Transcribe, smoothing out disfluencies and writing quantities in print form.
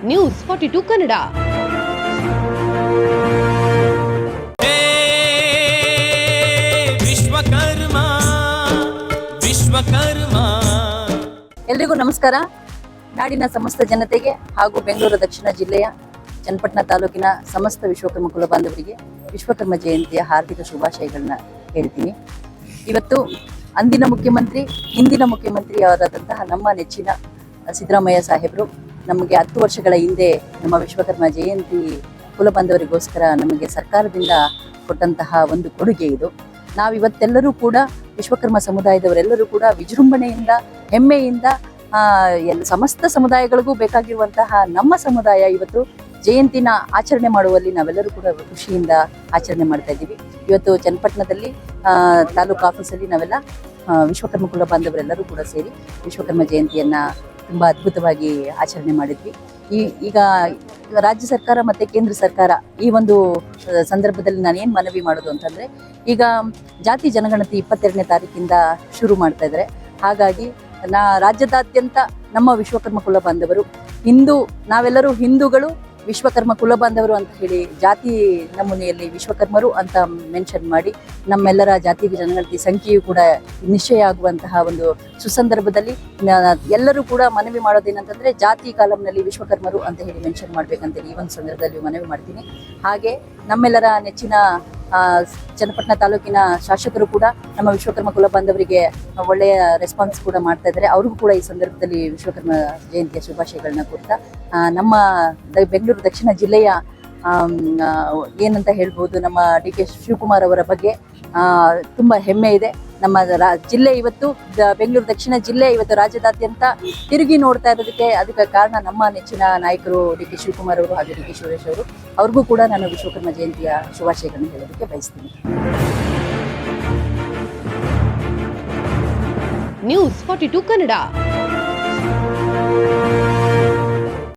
News 42 Kannada. Vishwakarma Vishwakarma. ಎಲ್ರಿಗೂ ನಮಸ್ಕಾರ. ನಾಡಿನ ಸಮಸ್ತ ಜನತೆಗೆ ಹಾಗೂ ಬೆಂಗಳೂರು ದಕ್ಷಿಣ ಜಿಲ್ಲೆಯ ಚನ್ನಪಟ್ಟಣ ತಾಲೂಕಿನ ಸಮಸ್ತ ವಿಶ್ವಕರ್ಮ ಕುಲ ಬಾಂಧವರಿಗೆ ವಿಶ್ವಕರ್ಮ ಜಯಂತಿಯ ಹಾರ್ದಿಕ ಶುಭಾಶಯಗಳನ್ನ ಹೇಳ್ತೀನಿ. ಇವತ್ತು ಅಂದಿನ ಮುಖ್ಯಮಂತ್ರಿ, ಹಿಂದಿನ ಮುಖ್ಯಮಂತ್ರಿ ಅವರಾದಂತಹ ನಮ್ಮ ನೆಚ್ಚಿನ ಸಿದ್ದರಾಮಯ್ಯ ಸಾಹೇಬರು ನಮಗೆ 10 ವರ್ಷಗಳ ಹಿಂದೆ ನಮ್ಮ ವಿಶ್ವಕರ್ಮ ಜಯಂತಿ ಕುಲ ಬಾಂಧವರಿಗೋಸ್ಕರ ನಮಗೆ ಸರ್ಕಾರದಿಂದ ಕೊಟ್ಟಂತಹ ಒಂದು ಕೊಡುಗೆ ಇದು. ನಾವಿವತ್ತೆಲ್ಲರೂ ಕೂಡ ವಿಶ್ವಕರ್ಮ ಸಮುದಾಯದವರೆಲ್ಲರೂ ಕೂಡ ವಿಜೃಂಭಣೆಯಿಂದ, ಹೆಮ್ಮೆಯಿಂದ ಸಮಸ್ತ ಸಮುದಾಯಗಳಿಗೂ ಬೇಕಾಗಿರುವಂತಹ ನಮ್ಮ ಸಮುದಾಯ ಇವತ್ತು ಜಯಂತಿನ ಆಚರಣೆ ಮಾಡುವಲ್ಲಿ ನಾವೆಲ್ಲರೂ ಕೂಡ ಖುಷಿಯಿಂದ ಆಚರಣೆ ಮಾಡ್ತಾ ಇದ್ದೀವಿ. ಇವತ್ತು ಚನ್ನಪಟ್ಟಣದಲ್ಲಿ ತಾಲೂಕು ಆಫೀಸಲ್ಲಿ ನಾವೆಲ್ಲ ವಿಶ್ವಕರ್ಮ ಕುಲ ಬಾಂಧವರೆಲ್ಲರೂ ಕೂಡ ಸೇರಿ ವಿಶ್ವಕರ್ಮ ಜಯಂತಿಯನ್ನ ತುಂಬಾ ಅದ್ಭುತವಾಗಿ ಆಚರಣೆ ಮಾಡಿದ್ವಿ. ಈಗ ರಾಜ್ಯ ಸರ್ಕಾರ ಮತ್ತೆ ಕೇಂದ್ರ ಸರ್ಕಾರ ಈ ಒಂದು ಸಂದರ್ಭದಲ್ಲಿ ನಾನೇನು ಮನವಿ ಮಾಡೋದು ಅಂತಂದ್ರೆ, ಈಗ ಜಾತಿ ಜನಗಣತಿ 22ನೇ ತಾರೀಕಿಂದ ಶುರು ಮಾಡ್ತಾ ಇದ್ದಾರೆ. ಹಾಗಾಗಿ ರಾಜ್ಯದಾದ್ಯಂತ ನಮ್ಮ ವಿಶ್ವಕರ್ಮ ಕುಲ ಬಾಂಧವರು ನಾವೆಲ್ಲರೂ ಹಿಂದೂಗಳು, ವಿಶ್ವಕರ್ಮ ಕುಲ ಬಾಂಧವರು ಅಂತ ಹೇಳಿ ಜಾತಿ ನಮೂನೆಯಲ್ಲಿ ವಿಶ್ವಕರ್ಮರು ಅಂತ ಮೆನ್ಷನ್ ಮಾಡಿ ನಮ್ಮೆಲ್ಲರ ಜಾತಿ ಜನಗಣತಿ ಸಂಖ್ಯೆಯು ಕೂಡ ನಿಶ್ಚಯ ಆಗುವಂತಹ ಒಂದು ಸುಸಂದರ್ಭದಲ್ಲಿ ಎಲ್ಲರೂ ಕೂಡ ಮನವಿ ಮಾಡೋದೇನಂತಂದ್ರೆ ಜಾತಿ ಕಾಲಂನಲ್ಲಿ ವಿಶ್ವಕರ್ಮರು ಅಂತ ಹೇಳಿ ಮೆನ್ಷನ್ ಮಾಡ್ಬೇಕಂತೇಳಿ ಈ ಒಂದು ಸಂದರ್ಭದಲ್ಲಿ ಮನವಿ ಮಾಡ್ತೀನಿ. ಹಾಗೆ ನಮ್ಮೆಲ್ಲರ ನೆಚ್ಚಿನ ಚನ್ನಪಟ್ಟಣ ತಾಲೂಕಿನ ಶಾಸಕರು ಕೂಡ ನಮ್ಮ ವಿಶ್ವಕರ್ಮ ಕುಲ ಬಾಂಧವರಿಗೆ ಒಳ್ಳೆಯ ರೆಸ್ಪಾನ್ಸ್ ಕೂಡ ಮಾಡ್ತಾ ಇದ್ದಾರೆ. ಅವ್ರಿಗೂ ಕೂಡ ಈ ಸಂದರ್ಭದಲ್ಲಿ ವಿಶ್ವಕರ್ಮ ಜಯಂತಿಯ ಶುಭಾಶಯಗಳನ್ನ ಕೊಡ್ತಾ, ನಮ್ಮ ಬೆಂಗಳೂರು ದಕ್ಷಿಣ ಜಿಲ್ಲೆಯ ಏನಂತ ಹೇಳ್ಬೋದು, ನಮ್ಮ ಡಿ.ಕೆ. ಶಿವಕುಮಾರ್ ಅವರ ಬಗ್ಗೆ ತುಂಬಾ ಹೆಮ್ಮೆ ಇದೆ. ನಮ್ಮ ಜಿಲ್ಲೆ ಇವತ್ತು, ಬೆಂಗಳೂರು ದಕ್ಷಿಣ ಜಿಲ್ಲೆ ಇವತ್ತು ರಾಜ್ಯದಾದ್ಯಂತ ತಿರುಗಿ ನೋಡ್ತಾ ಅದಕ್ಕೆ ಕಾರಣ ನಮ್ಮ ನೆಚ್ಚಿನ ನಾಯಕರು ಡಿ.ಕೆ. ಶಿವಕುಮಾರ್ ಅವರು ಹಾಗೂ ಡಿ.ಕೆ. ಸುರೇಶ್ ಅವರು. ಅವ್ರಿಗೂ ಕೂಡ ನಾನು ವಿಶ್ವಕರ್ಮ ಜಯಂತಿಯ ಶುಭಾಶಯಗಳನ್ನು ಹೇಳೋದಕ್ಕೆ ಬಯಸ್ತೀನಿ. ನ್ಯೂಸ್ 42 ಕನ್ನಡ.